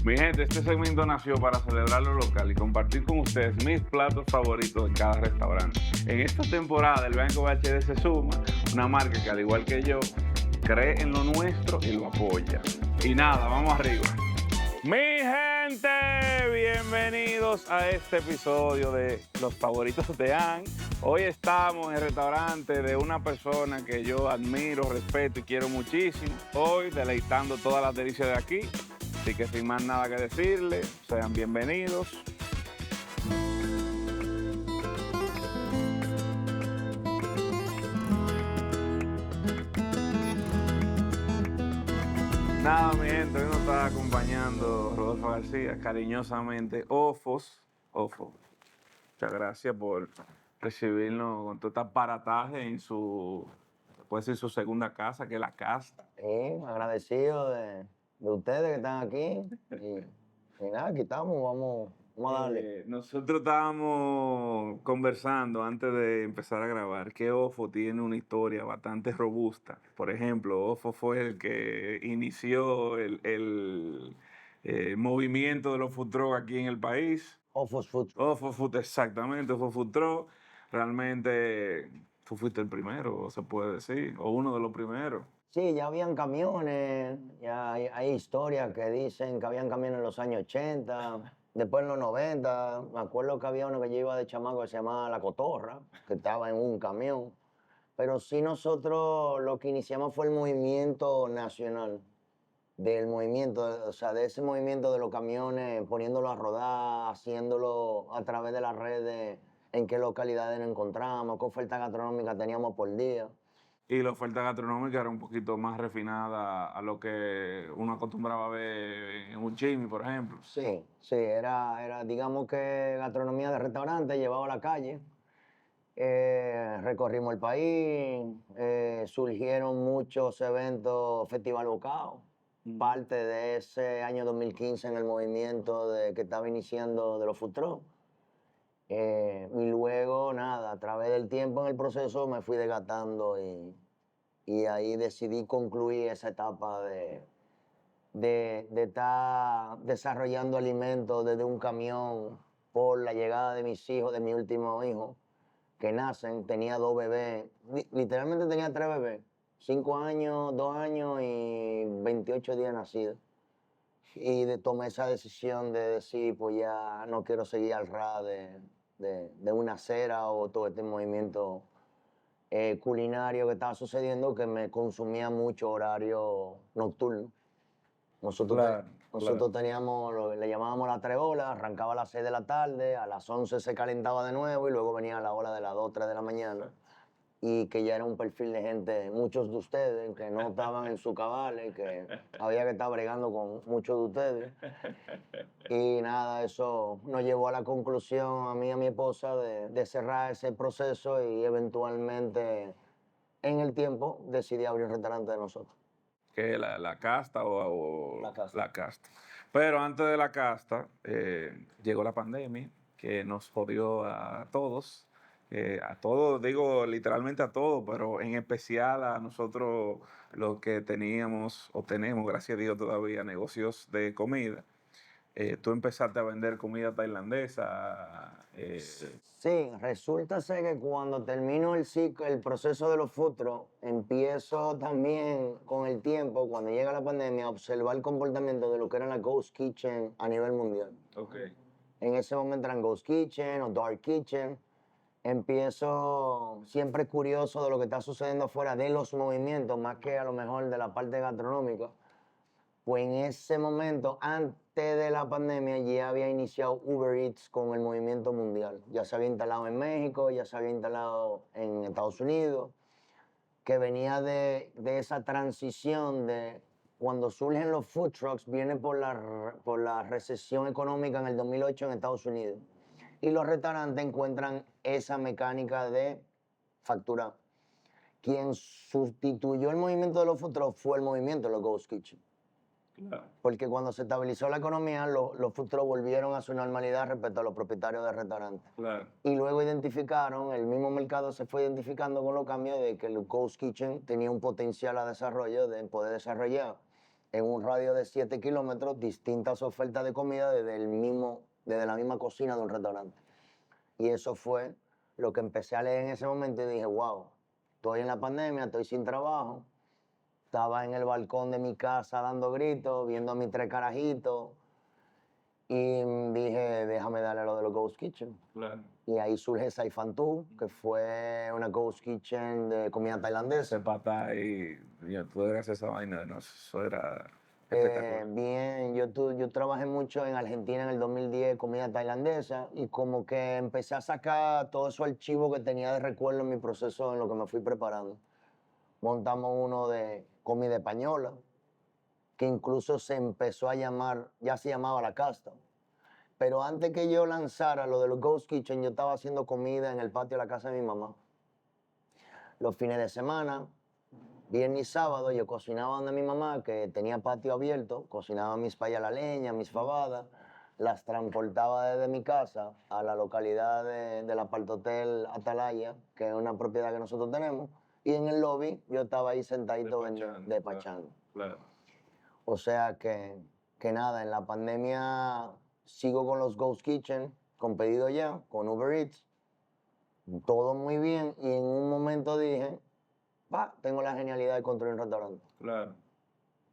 Mi gente, este segmento nació para celebrar lo local y compartir con ustedes mis platos favoritos en cada restaurante. En esta temporada el Banco BHD se suma, una marca que al igual que yo, cree en lo nuestro y lo apoya. Y nada, vamos arriba. Mi gente, bienvenidos a este episodio de Los Favoritos de Ann. Hoy estamos en el restaurante de una persona que yo admiro, respeto y quiero muchísimo. Hoy deleitando todas las delicias de aquí. Así que sin más nada que decirle, sean bienvenidos. Nada, mi gente, hoy nos está acompañando Rodolfo García, cariñosamente Ofos. Ofo, muchas gracias por recibirnos con todo este aparataje en su, puede decir, su segunda casa, que es la casa. Agradecido de ustedes que están aquí. Y nada, aquí estamos, vamos a darle. Nosotros estábamos conversando antes de empezar a grabar que Ofo tiene una historia bastante robusta. Por ejemplo, Ofo fue el que inició el movimiento de los food truck aquí en el país. Ofos Food. Ofo Food, exactamente, Ofo Food Truck. Realmente tú fuiste el primero, se puede decir, o uno de los primeros. Sí, ya habían camiones, ya hay historias que dicen que habían camiones en los años 80, después en los 90. Me acuerdo que había uno que yo iba de chamaco que se llamaba La Cotorra, que estaba en un camión. Pero sí, nosotros lo que iniciamos fue el movimiento nacional. Del movimiento, o sea, de ese movimiento de los camiones, poniéndolo a rodar, haciéndolo a través de las redes, en qué localidades nos encontramos, qué oferta gastronómica teníamos por día. Y la oferta gastronómica era un poquito más refinada a lo que uno acostumbraba a ver en un chimi, por ejemplo. Sí, era digamos que gastronomía de restaurante, llevado a la calle. Recorrimos el país, surgieron muchos eventos, Festival Bocao, parte de ese año 2015 en el movimiento que estaba iniciando de los food trucks. Y luego, nada, a través del tiempo en el proceso me fui desgastando y ahí decidí concluir esa etapa de estar desarrollando alimentos desde un camión por la llegada de mis hijos, de mi último hijo, que nacen. Tenía 2 bebés, literalmente tenía 3 bebés, 5 años, 2 años y 28 días nacidos. Y tomé esa decisión de decir, pues ya no quiero seguir al ras de una acera o todo este movimiento culinario que estaba sucediendo, que me consumía mucho horario nocturno. Nosotros teníamos, le llamábamos las 3 olas, arrancaba a las 6 de la tarde, a las 11 se calentaba de nuevo y luego venía la ola de las 2, 3 de la mañana. Y que ya era un perfil de gente, muchos de ustedes, que no estaban en su cabales, que había que estar bregando con muchos de ustedes. Y nada, eso nos llevó a la conclusión, a mí y a mi esposa, de cerrar ese proceso y eventualmente, en el tiempo, decidí abrir un restaurante de nosotros. Que es la casta o La casta. la casta. Pero antes de la casta llegó la pandemia que nos jodió a todos. A todos, digo literalmente a todos, pero en especial a nosotros los que teníamos o tenemos, gracias a Dios todavía, negocios de comida. Tú empezaste a vender comida tailandesa. Sí, resulta ser que cuando termino el ciclo, el proceso de los food trucks, empiezo también con el tiempo, cuando llega la pandemia, a observar el comportamiento de lo que eran las ghost kitchen a nivel mundial. Okay. En ese momento eran ghost kitchen o dark kitchen. Empiezo siempre curioso de lo que está sucediendo afuera de los movimientos, más que a lo mejor de la parte gastronómica. Pues en ese momento, antes de la pandemia, ya había iniciado Uber Eats con el movimiento mundial. Ya se había instalado en México, ya se había instalado en Estados Unidos, que venía de esa transición de cuando surgen los food trucks, viene por la recesión económica en el 2008 en Estados Unidos. Y los restaurantes encuentran esa mecánica de facturar. Quien sustituyó el movimiento de los food trucks fue el movimiento de los ghost kitchen. Claro. Porque cuando se estabilizó la economía, los food trucks volvieron a su normalidad respecto a los propietarios de restaurantes. Claro. Y luego identificaron, el mismo mercado se fue identificando con los cambios de que el ghost kitchen tenía un potencial a desarrollo de poder desarrollar en un radio de 7 kilómetros, distintas ofertas de comida desde la misma cocina de un restaurante. Y eso fue lo que empecé a leer en ese momento y dije, wow, estoy en la pandemia, estoy sin trabajo. Estaba en el balcón de mi casa dando gritos, viendo a mis 3 carajitos. Y dije, déjame darle lo de los Ghost Kitchen. Claro. Y ahí surge Saifan Tu, que fue una Ghost Kitchen de comida tailandesa. Ese pata y tú eras esa vaina, no, eso era espectacular. Bien, yo trabajé mucho en Argentina en el 2010, comida tailandesa, y como que empecé a sacar todo esos archivos que tenía de recuerdo en mi proceso, en lo que me fui preparando. Montamos uno de comida española, que incluso se empezó a llamar, ya se llamaba La Casta. Pero antes que yo lanzara lo de los Ghost Kitchen, yo estaba haciendo comida en el patio de la casa de mi mamá. Los fines de semana, viernes y sábado, yo cocinaba donde mi mamá, que tenía patio abierto, cocinaba mis payas a la leña, mis fabadas, las transportaba desde mi casa a la localidad del apartotel Atalaya, que es una propiedad que nosotros tenemos, y en el lobby yo estaba ahí sentadito despachando. Claro. O sea que nada, en la pandemia sigo con los Ghost Kitchen, con pedido ya, con Uber Eats, todo muy bien, y en un momento dije, tengo la genialidad de construir un restaurante. Claro.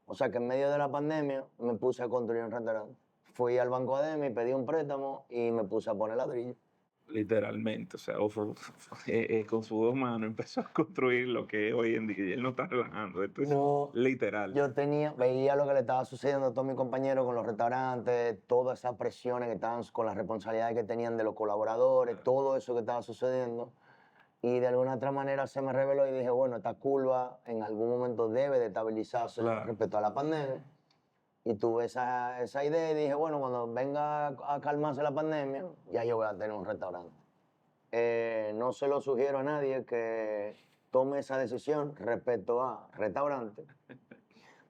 O sea que en medio de la pandemia me puse a construir un restaurante. Fui al Banco ADEMI, pedí un préstamo y me puse a poner ladrillo. Literalmente, o sea, con sus 2 manos empezó a construir lo que es hoy en día. Y él no está relajando, esto es literal. Yo veía lo que le estaba sucediendo a todos mis compañeros con los restaurantes, todas esas presiones que estaban con las responsabilidades que tenían de los colaboradores, todo eso que estaba sucediendo. Y de alguna otra manera se me reveló y dije, bueno, esta curva en algún momento debe de estabilizarse respecto a la pandemia. Y tuve esa idea y dije, bueno, cuando venga a calmarse la pandemia, ya yo voy a tener un restaurante. No se lo sugiero a nadie que tome esa decisión respecto a restaurante.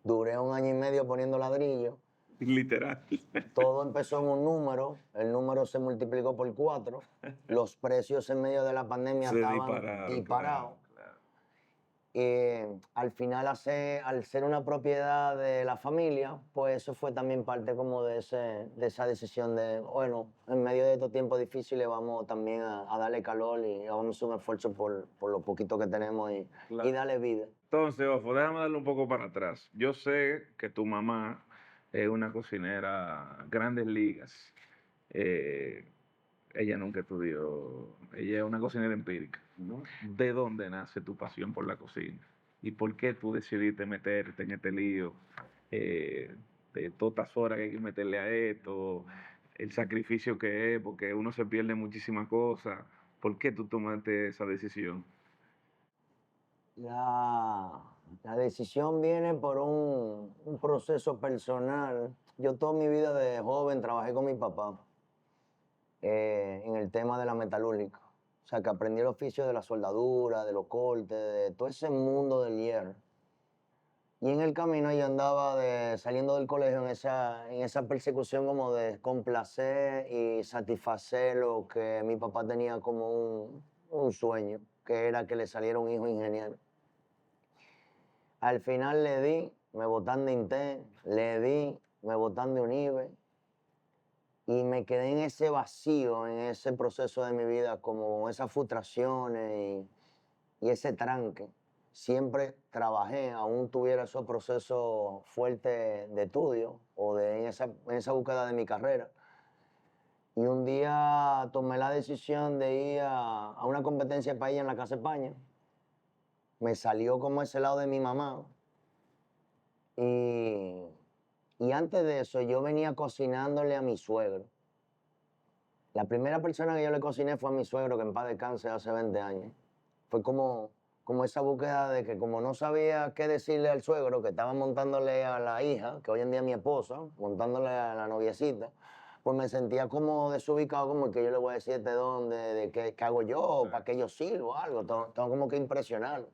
Duré 1 año y medio poniendo ladrillo. Literal. Todo empezó en un número, el número se multiplicó por 4. Los precios en medio de la pandemia estaban disparados. Claro. Al final, al ser una propiedad de la familia, pues eso fue también parte como de esa decisión de, bueno, en medio de estos tiempos difíciles vamos también a darle calor y vamos a hacer un esfuerzo por lo poquito que tenemos y darle vida. Entonces, Ofo, déjame darle un poco para atrás. Yo sé que tu mamá es una cocinera grandes ligas. Ella nunca estudió, ella es una cocinera empírica, ¿no? ¿De dónde nace tu pasión por la cocina? ¿Y por qué tú decidiste meterte en este lío de todas estas horas que hay que meterle a esto, el sacrificio que es, porque uno se pierde muchísimas cosas? ¿Por qué tú tomaste esa decisión? La decisión viene por un proceso personal. Yo toda mi vida de joven trabajé con mi papá en el tema de la metalúrgica. O sea, que aprendí el oficio de la soldadura, de los cortes, de todo ese mundo del hierro. Y en el camino yo andaba saliendo del colegio en esa persecución como de complacer y satisfacer lo que mi papá tenía como un sueño, que era que le saliera un hijo ingeniero. Al final me botan de INTEC, me botan de UNIBE y me quedé en ese vacío, en ese proceso de mi vida, como esas frustraciones y ese tranque. Siempre trabajé, aún tuviera esos procesos fuertes de estudio o en esa búsqueda de mi carrera. Y un día tomé la decisión de ir a una competencia de paella en la Casa España. Me salió como ese lado de mi mamá. Y antes de eso, yo venía cocinándole a mi suegro. La primera persona que yo le cociné fue a mi suegro, que en paz descanse, hace 20 años. Fue como esa búsqueda de que como no sabía qué decirle al suegro, que estaba montándole a la hija, que hoy en día es mi esposa, montándole a la noviecita, pues me sentía como desubicado, como que yo le voy a decir de dónde, de qué hago yo, para qué yo sirvo, algo. Tengo como que impresionarlo.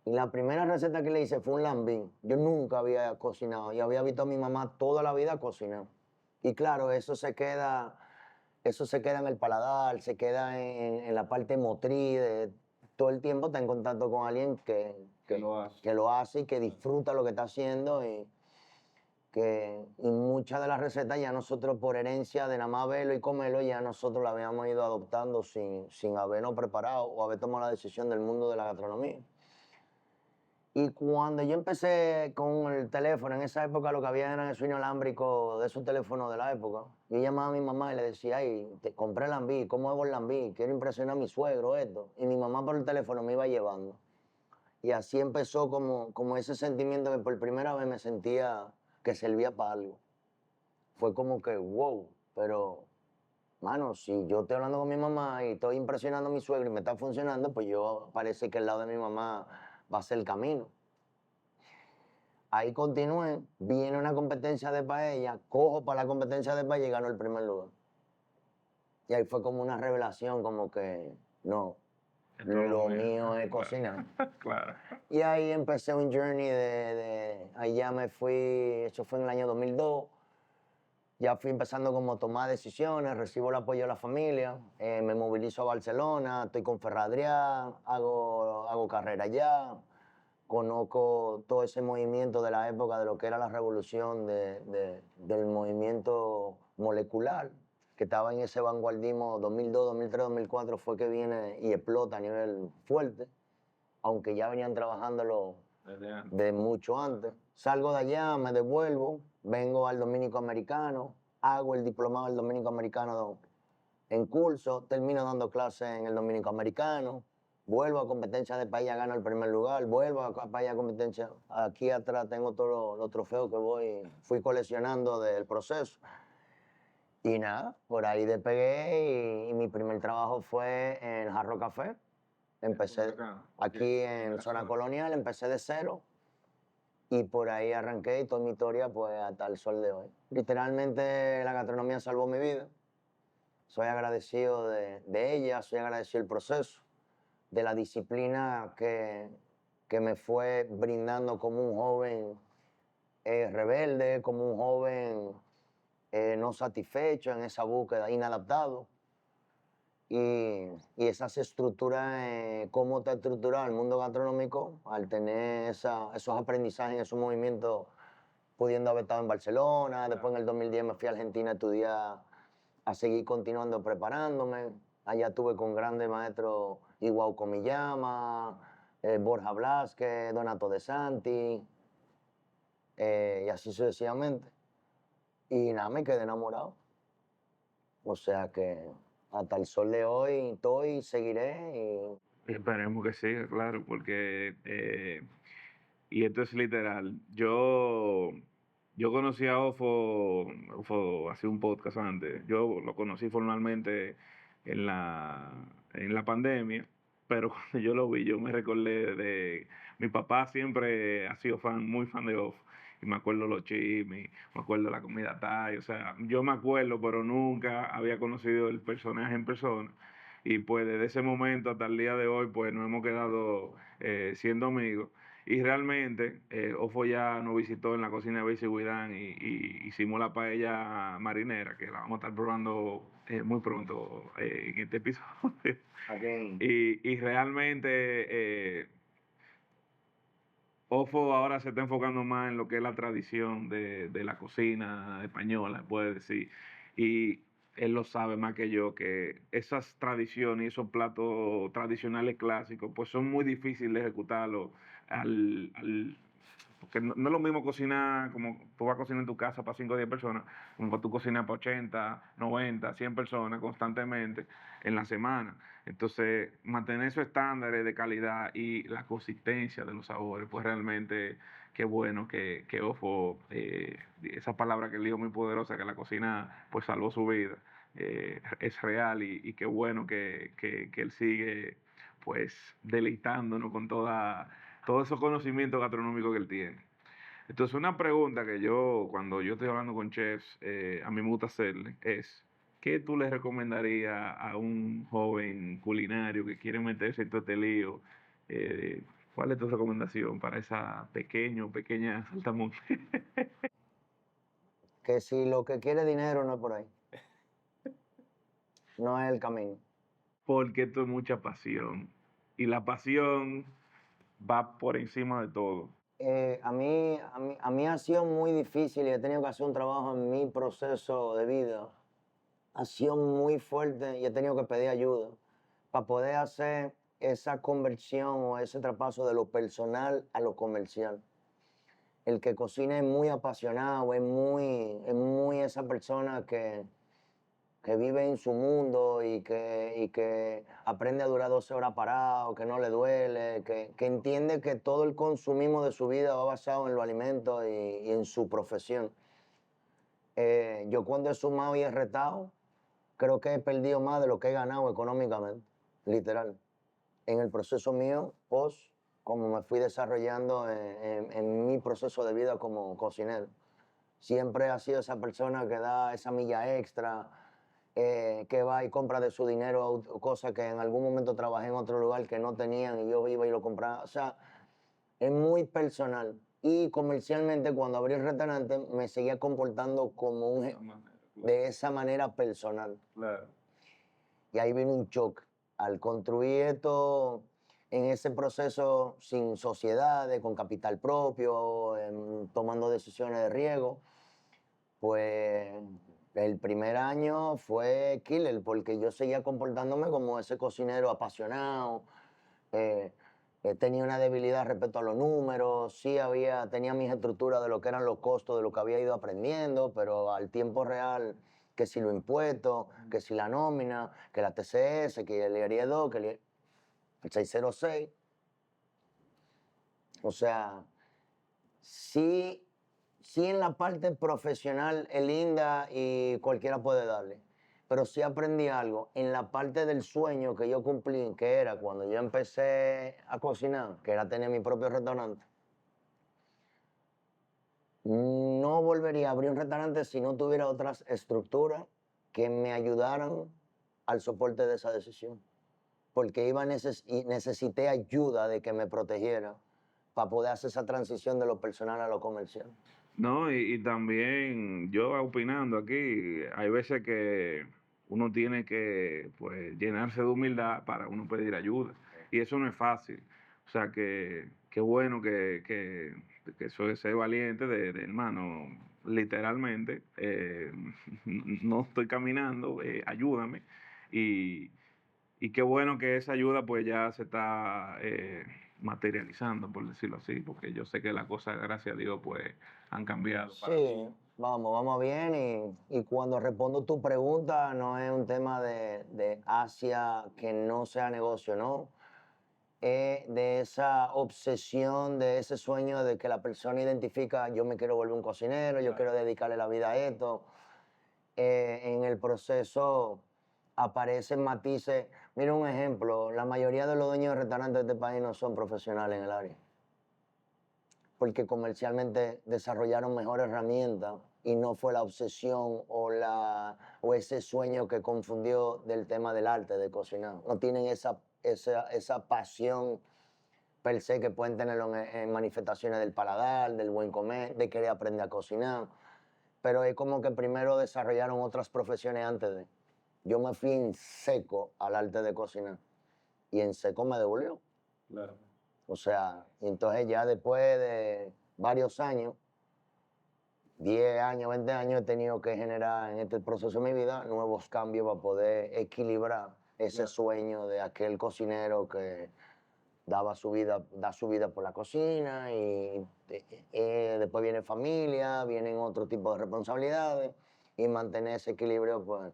Y la primera receta que le hice fue un lambín. Yo nunca había cocinado. Yo había visto a mi mamá toda la vida cocinar. Y claro, eso se queda en el paladar, se queda en la parte motriz. todo el tiempo está en contacto con alguien Que lo hace. que lo hace y que disfruta lo que está haciendo y muchas de las recetas ya nosotros por herencia de nada más verlo y comerlo ya nosotros la habíamos ido adoptando sin habernos preparado o haber tomado la decisión del mundo de la gastronomía. Y cuando yo empecé con el teléfono, en esa época lo que había eran esos inalámbricos de esos teléfonos de la época. Yo llamaba a mi mamá y le decía, ay, te compré el lambí, ¿cómo hago el lambí? Quiero impresionar a mi suegro, esto. Y mi mamá por el teléfono me iba llevando. Y así empezó como ese sentimiento que por primera vez me sentía que servía para algo. Fue como que, wow, pero, mano, si yo estoy hablando con mi mamá y estoy impresionando a mi suegro y me está funcionando, pues yo parece que el lado de mi mamá va a ser el camino. Ahí continué, viene una competencia de paella, cojo para la competencia de paella y gano el primer lugar. Y ahí fue como una revelación, como que, no, Esto es lo mío es cocinar. Claro. Y ahí empecé un journey ahí ya me fui, eso fue en el año 2002, ya fui empezando como a tomar decisiones, recibo el apoyo de la familia, me movilizo a Barcelona, estoy con Ferradrià, hago carrera allá, conozco todo ese movimiento de la época de lo que era la revolución del movimiento molecular, que estaba en ese vanguardismo 2002, 2003, 2004, fue que viene y explota a nivel fuerte, aunque ya venían trabajándolo de mucho antes. Salgo de allá, me devuelvo, vengo al Dominico Americano, hago el diplomado del Dominico Americano en curso, termino dando clases en el Dominico Americano, vuelvo a competencia de paella, gano el primer lugar, vuelvo a paella competencia. Aquí atrás tengo todos los trofeos que fui coleccionando del proceso. Y nada, por ahí despegué y mi primer trabajo fue en Jarro Café. Empecé aquí en Zona Colonial, empecé de cero y por ahí arranqué y toda mi historia pues hasta el sol de hoy. Literalmente la gastronomía salvó mi vida. Soy agradecido de ella, soy agradecido del proceso, de la disciplina que me fue brindando como un joven rebelde, como un joven no satisfecho en esa búsqueda, inadaptado. Y esas estructuras, cómo está estructurado el mundo gastronómico, al tener esos aprendizajes, esos movimientos, pudiendo haber estado en Barcelona, después en el 2010 me fui a Argentina a estudiar, a seguir continuando preparándome. Allá estuve con grandes maestros, Iguau Komiyama, Borja Blasquez, Donato De Santi, y así sucesivamente. Y nada, me quedé enamorado. O sea que hasta el sol de hoy estoy y seguiré. Esperemos que siga, claro, porque, y esto es literal, yo conocí a Ofo hacía un podcast antes, yo lo conocí formalmente en la pandemia, pero cuando yo lo vi, yo me recordé mi papá siempre ha sido muy fan de Ofo, y me acuerdo los chismes, me acuerdo la comida Thai, o sea, yo me acuerdo, pero nunca había conocido el personaje en persona. Y pues desde ese momento hasta el día de hoy, pues nos hemos quedado siendo amigos. Y realmente, Ofo ya nos visitó en la cocina de Basic Widán y hicimos la paella marinera, que la vamos a estar probando muy pronto en este episodio. Okay. Y realmente, Ofo ahora se está enfocando más en lo que es la tradición de la cocina española, puede decir. Y él lo sabe más que yo, que esas tradiciones y esos platos tradicionales clásicos, pues son muy difíciles de ejecutarlo porque no es lo mismo cocinar como tú vas a cocinar en tu casa para 5 o 10 personas, como tú cocinas para 80, 90, 100 personas constantemente en la semana. Entonces, mantener esos estándares de calidad y la consistencia de los sabores, pues realmente qué bueno que Ofo, esa palabra que él dijo muy poderosa, que la cocina pues salvó su vida, es real y qué bueno que él sigue pues deleitándonos con todo ese conocimiento gastronómico que él tiene. Entonces, una pregunta que cuando yo estoy hablando con chefs, a mí me gusta hacerle es, ¿qué tú le recomendarías a un joven culinario que quiere meterse en todo este lío? ¿Cuál es tu recomendación para esa pequeña saltamonte? Que si lo que quiere dinero no es por ahí, no es el camino. Porque esto es mucha pasión y la pasión va por encima de todo. A mí ha sido muy difícil y he tenido que hacer un trabajo en mi proceso de vida. Ha sido muy fuerte y he tenido que pedir ayuda para poder hacer esa conversión o ese traspaso de lo personal a lo comercial. El que cocina es muy apasionado, es muy esa persona que vive en su mundo y que aprende a durar 12 horas parado, que no le duele, que entiende que todo el consumismo de su vida va basado en los alimentos y en su profesión. Yo cuando he sumado y he retado, creo que he perdido más de lo que he ganado económicamente, literal. En el proceso mío, como me fui desarrollando en mi proceso de vida como cocinero. Siempre ha sido esa persona que da esa milla extra, que va y compra de su dinero cosas que en algún momento trabajé en otro lugar que no tenían y yo iba y lo compraba. O sea, es muy personal. Y comercialmente, cuando abrí el restaurante, me seguía comportando como de esa manera personal. Claro. Y ahí vino un shock. Al construir esto en ese proceso sin sociedades, con capital propio, tomando decisiones de riesgo, pues el primer año fue killer, porque yo seguía comportándome como ese cocinero apasionado. Tenía una debilidad respecto a los números, sí tenía mis estructuras de lo que eran los costos, de lo que había ido aprendiendo, pero al tiempo real, que si los impuestos, que si la nómina, que la TCS, que el IRIE 2, que el 606. O sea, sí, sí en la parte profesional es linda y cualquiera puede darle. Pero sí aprendí algo. En la parte del sueño que yo cumplí, que era cuando yo empecé a cocinar, que era tener mi propio restaurante, no volvería a abrir un restaurante si no tuviera otras estructuras que me ayudaran al soporte de esa decisión. Porque y necesité ayuda de que me protegiera para poder hacer esa transición de lo personal a lo comercial. No, y también yo opinando aquí, hay veces que uno tiene que pues llenarse de humildad para uno pedir ayuda. Y eso no es fácil. O sea que qué bueno que soy ser valiente de hermano, literalmente, no estoy caminando, ayúdame. Y, y qué bueno que esa ayuda pues ya se está materializando, por decirlo así, porque yo sé que las cosas, gracias a Dios, pues han cambiado para Sí, mí. vamos bien. Y cuando respondo tu pregunta, no es un tema de Asia que no sea negocio, ¿no? Es de esa obsesión, de ese sueño de que la persona identifica, yo me quiero volver un cocinero, yo quiero dedicarle la vida a esto. En el proceso aparecen matices. Mira un ejemplo, la mayoría de los dueños de restaurantes de este país no son profesionales en el área, porque comercialmente desarrollaron mejor herramienta y no fue la obsesión o ese sueño que confundió del tema del arte de cocinar. No tienen esa pasión per se que pueden tenerlo en manifestaciones del paladar, del buen comer, de querer aprender a cocinar. Pero es como que primero desarrollaron otras profesiones antes de. Yo me fui en seco al arte de cocinar y en seco me devolvió. Claro. O sea, entonces ya después de varios años, 10 años, 20 años, he tenido que generar en este proceso de mi vida nuevos cambios para poder equilibrar ese sueño de aquel cocinero que da su vida por la cocina y después viene familia, vienen otro tipo de responsabilidades y mantener ese equilibrio pues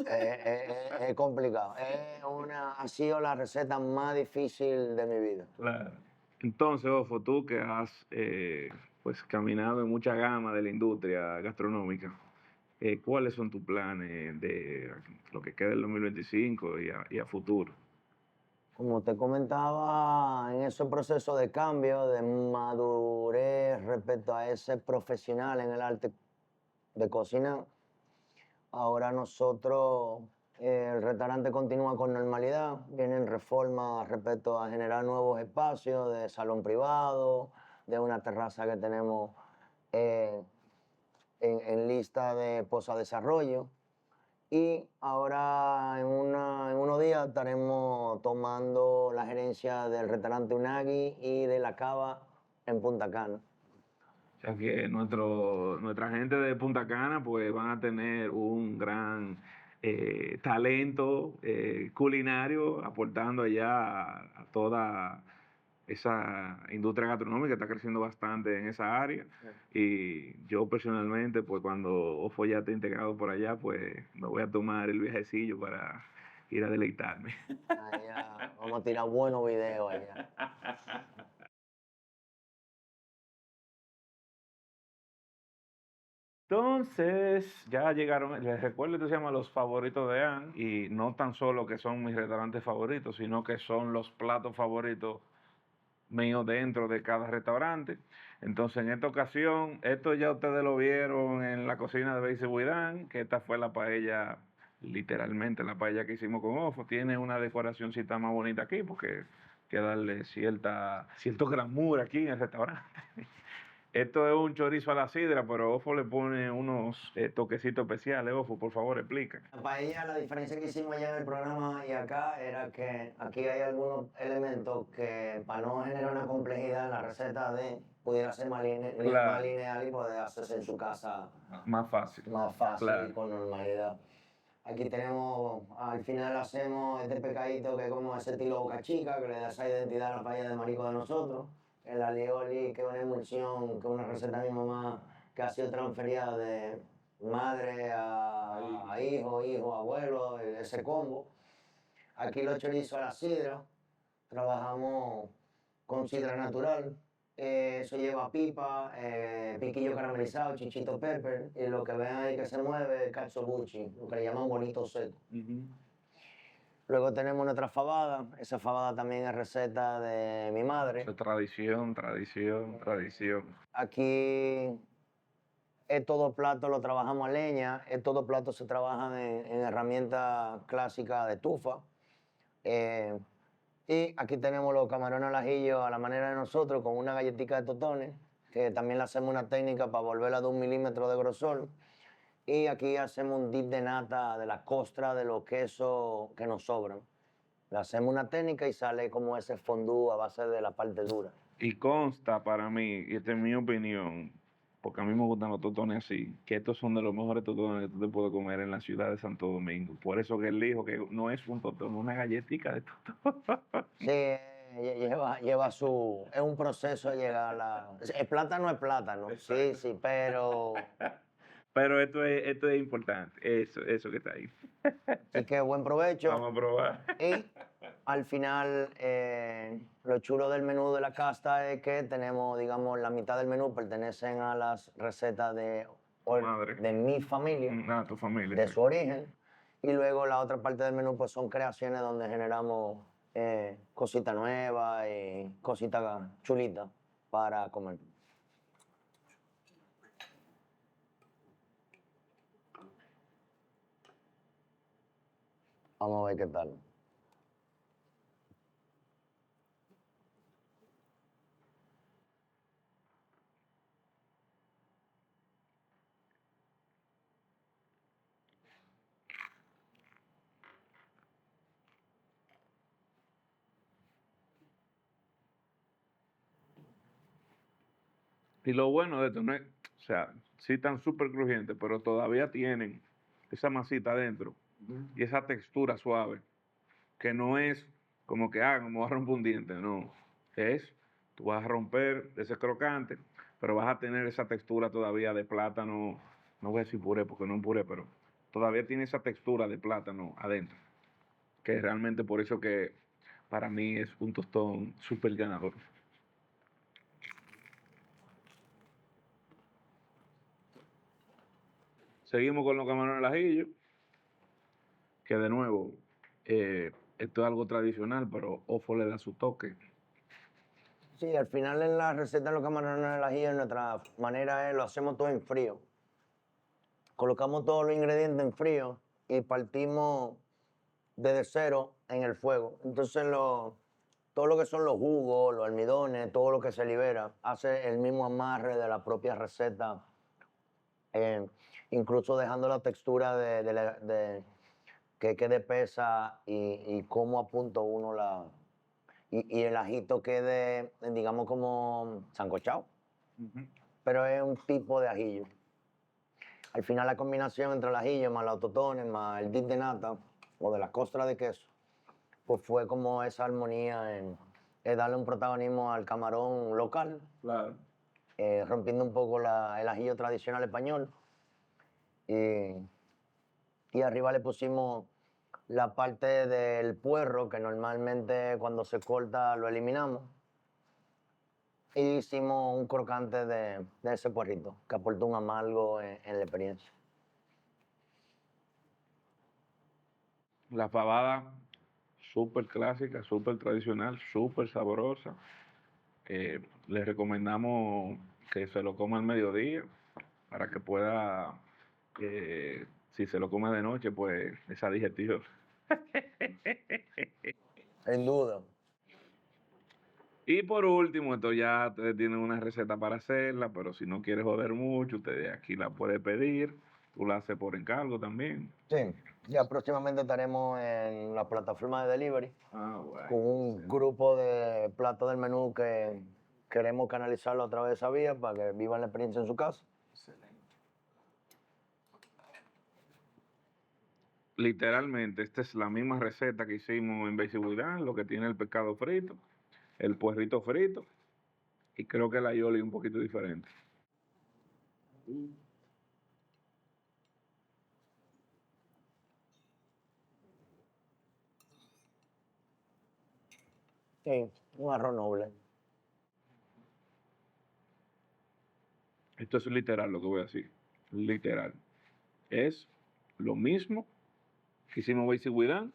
es complicado. Ha sido la receta más difícil de mi vida. Claro. Entonces, Ofo, tú que has pues caminado en mucha gama de la industria gastronómica, ¿cuáles son tus planes de lo que queda del 2025 y a futuro? Como te comentaba, en ese proceso de cambio, de madurez respecto a ese profesional en el arte de cocina, ahora nosotros, el restaurante continúa con normalidad, vienen reformas respecto a generar nuevos espacios de salón privado, de una terraza que tenemos en lista de posadesarrollo. Y ahora en unos días estaremos tomando la gerencia del restaurante Unagi y de la Cava en Punta Cana. O sea que nuestra gente de Punta Cana pues van a tener un gran talento culinario aportando allá a toda esa industria gastronómica que está creciendo bastante en esa área. Y yo personalmente, pues cuando Ofo ya esté integrado por allá, pues me voy a tomar el viajecillo para ir a deleitarme. Allá vamos a tirar buenos videos allá. Entonces, ya llegaron, les recuerdo que se llama Los Favoritos de Ann, y no tan solo que son mis restaurantes favoritos, sino que son los platos favoritos míos dentro de cada restaurante. Entonces, en esta ocasión, esto ya ustedes lo vieron en la cocina de Base Buidán, que esta fue la paella, literalmente la paella que hicimos con Ofo. Tiene una decoracióncita más bonita aquí, porque hay que darle cierto glamour aquí en el restaurante. Esto es un chorizo a la sidra, pero Ofo le pone unos toquecitos especiales. Ofo, por favor, explica. La paella, la diferencia que hicimos allá en el programa y acá era que aquí hay algunos elementos que para no generar una complejidad en la receta pudiera ser más Claro. lineal y poder hacerse en su casa Más fácil. más fácil y Claro. con normalidad. Aquí tenemos, al final hacemos este pecadito que es como ese estilo Boca Chica, que le da esa identidad a la paella de marico de nosotros. El alioli, que es una emulsión, que es una receta de mi mamá que ha sido transferida de madre a hijo, hijo, abuelo, ese combo. Aquí los chorizos a la sidra, trabajamos con sidra natural. Eso lleva pipa, piquillo caramelizado, chichito pepper, y lo que ven ahí que se mueve es katsuobushi, lo que le llaman bonito seco. Luego tenemos nuestra fabada. Esa fabada también es receta de mi madre. Eso es tradición, tradición, tradición. Aquí estos platos los trabajamos a leña, estos platos se trabajan en herramientas clásicas de estufa. Y aquí tenemos los camarones al ajillo a la manera de nosotros, con una galletita de totones, que también le hacemos una técnica para volverla de 1 milímetro de grosor. Y aquí hacemos un dip de nata de la costra de los quesos que nos sobran. Le hacemos una técnica y sale como ese fondue a base de la parte dura. Y consta para mí, y esta es mi opinión, porque a mí me gustan los totones así, que estos son de los mejores totones que tú te puedes comer en la ciudad de Santo Domingo. Por eso que elijo que no es un totón, una galletita de totón. Sí, lleva su... Es un proceso de llegar a la... El plátano es plátano, sí, sí, pero... Pero esto es importante, eso que está ahí. Así que buen provecho. Vamos a probar. Y al final, lo chulo del menú de la casta es que tenemos, digamos, la mitad del menú pertenecen a las recetas Madre. de mi familia, Ah, tu familia. de sí. su origen. Y luego la otra parte del menú pues son creaciones donde generamos cositas nuevas y cositas chulitas para comer. Vamos a ver qué tal. Y lo bueno de esto no es, o sea, sí están súper crujientes, pero todavía tienen esa masita adentro y esa textura suave, que no es como que, como vas a romper un diente, no. Tú vas a romper ese crocante, pero vas a tener esa textura todavía de plátano, no voy a decir puré porque no es puré, pero todavía tiene esa textura de plátano adentro, que realmente por eso que para mí es un tostón súper ganador. Seguimos con los camarones al ajillo, que de nuevo, esto es algo tradicional, pero Ofo le da su toque. Sí, al final en la receta de los camarones al ajillo, nuestra manera es, lo hacemos todo en frío. Colocamos todos los ingredientes en frío y partimos desde cero en el fuego. Entonces todo lo que son los jugos, los almidones, todo lo que se libera, hace el mismo amarre de la propia receta. incluso dejando la textura que quede pesa y cómo apunto uno y el ajito quede, digamos, como sancochado. Pero es un tipo de ajillo. Al final la combinación entre el ajillo más los autotones más el dip de nata o de la costra de queso, pues fue como esa armonía en darle un protagonismo al camarón local, Claro. rompiendo un poco el ajillo tradicional español. Y arriba le pusimos la parte del puerro, que normalmente cuando se corta lo eliminamos. Y hicimos un crocante de ese puerrito, que aportó un amargo en la experiencia. La fabada, súper clásica, súper tradicional, súper sabrosa. Les recomendamos que se lo coma al mediodía para que pueda, si se lo come de noche, pues esa digestión. Sin duda. Y por último, esto ya ustedes tienen una receta para hacerla, pero si no quieres joder mucho, ustedes aquí la pueden pedir. Tú la haces por encargo también. Sí, ya próximamente estaremos en la plataforma de delivery Bueno. con un grupo de platos del menú que queremos canalizarlo a través de esa vía para que vivan la experiencia en su casa. Literalmente, esta es la misma receta que hicimos en Basic With Dan, lo que tiene el pescado frito, el puerrito frito, y creo que la yoli un poquito diferente. Sí, un arroz noble. Esto es literal lo que voy a decir. Literal. Es lo mismo que hicimos Basic With Dan.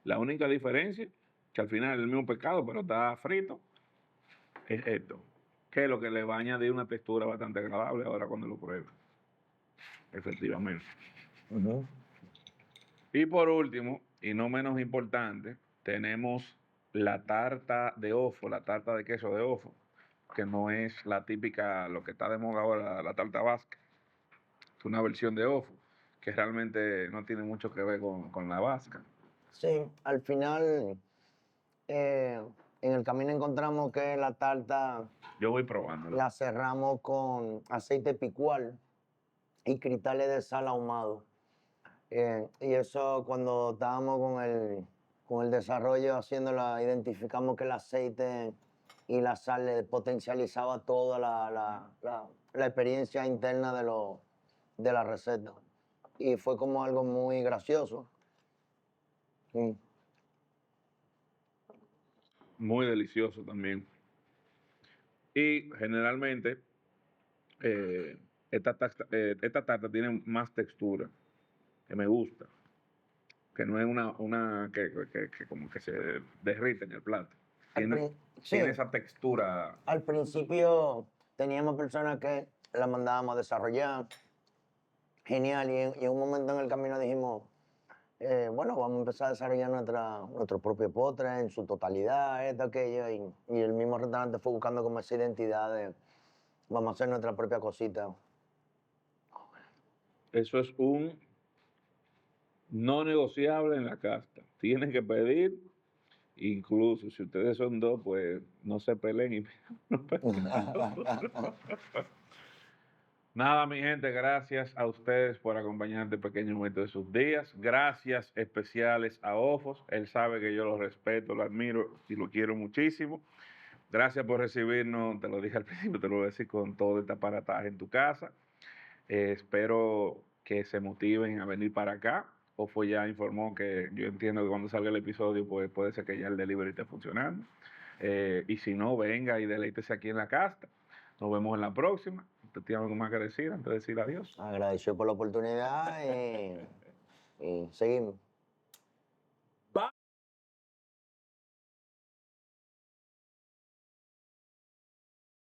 La única diferencia, que al final es el mismo pescado, pero está frito, es esto. Que es lo que le va a añadir una textura bastante agradable ahora cuando lo pruebe. Efectivamente. Y por último, y no menos importante, tenemos la tarta de ofo, la tarta de queso de ofo, que no es la típica, lo que está de moda ahora, la tarta vasca. Es una versión de ofo, que realmente no tiene mucho que ver con la vasca. Sí, al final en el camino encontramos que la tarta Yo voy probándola. la cerramos con aceite picual y cristales de sal ahumado. Y eso cuando estábamos con el desarrollo haciéndola, identificamos que el aceite y la sal le potencializaba toda la experiencia interna de la receta. Y fue como algo muy gracioso. Muy delicioso también. Y generalmente esta tarta tiene más textura, que me gusta, que no es una que como que se derrite en el plato. Tiene Sí, esa textura. al principio teníamos personas que la mandábamos a desarrollar, genial, y en un momento en el camino dijimos, bueno, vamos a empezar a desarrollar nuestro propio postre en su totalidad, esto, aquello, y el mismo restaurante fue buscando como esa identidad de vamos a hacer nuestra propia cosita. Eso es un no negociable en la casta. Tienen que pedir, incluso si ustedes son dos, pues no se peleen y Nada, mi gente, gracias a ustedes por acompañar este pequeño momento de sus días. Gracias especiales a Ofos. Él sabe que yo lo respeto, lo admiro y lo quiero muchísimo. Gracias por recibirnos, te lo dije al principio, te lo voy a decir con todo este aparataje en tu casa. Espero que se motiven a venir para acá. Ofo ya informó que yo entiendo que cuando salga el episodio, pues puede ser que ya el delivery esté funcionando. Y si no, venga y deleítese aquí en la casta. Nos vemos en la próxima. ¿Usted tiene algo más que decir antes de decir adiós? Agradecido por la oportunidad y seguimos.